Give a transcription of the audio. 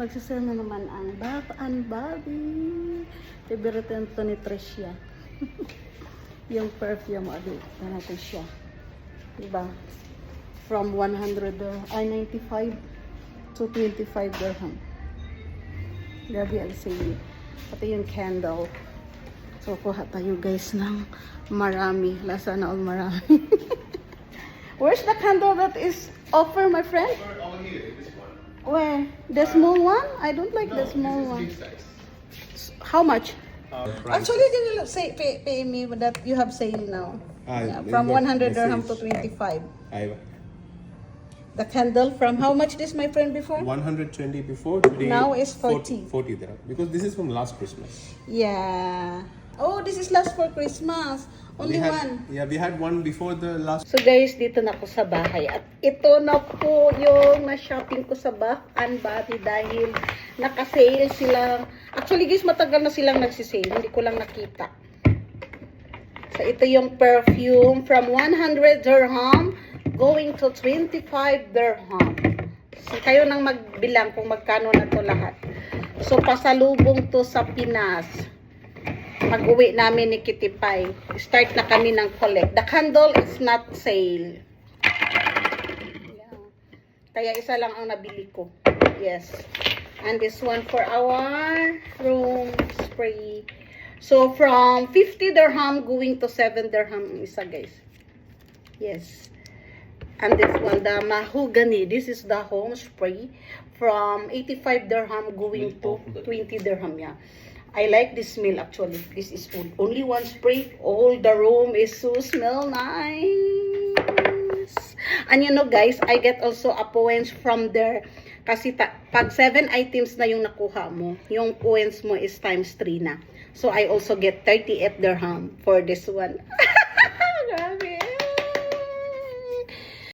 Magsasale na naman ang Bath and Body. Favorite ito ni Tricia. Yung perfume, ito natin siya. Diba? From 100, 95 to 25 dirham. Grabe ang sale. Pati yung candle. So, kuha tayo guys ng marami. Lasa na all marami. Where's the candle that is offer, my friend? All here, this one. Where? The small one? I don't like the small one. This is big size. How much? Price. Actually, they will say pay me that you have sale now. Yeah, from 100 dirham to 25. The candle from how much this, my friend, before? 120 before, today Now is 40. 40 there. Because this is from last Christmas. Yeah. Oh, this is last for Christmas. Only one. Yeah, we had one before the last. So guys, dito na ako sa bahay. At ito na po yung na-shopping ko sa Bath and Body dahil naka-sale sila. Actually guys, matagal na silang nagsisale. Hindi ko lang nakita. So ito yung perfume from 100 dirham going to 25 dirham. So kayo nang magbilang kung magkano na to lahat. So pasalubong to sa Pinas. Mag-uwi namin ni Kitty Pie. Start na kami ng collect. The candle is not sale. Yeah. Kaya isa lang ang nabili ko. Yes. And this one for our room spray. So from 50 dirham going to 7 dirham ang isa guys. Yes. And this one, the mahogany. This is the home spray. From 85 dirham going to 20 dirham. Yeah. I like this smell actually. This is only one spray. All the room is so smell nice. And you know guys, I get also a points from there. Kasi pag 7 items na yung nakuha mo, yung points mo is times 3 na. So I also get 38 dirham for this one. Grabe.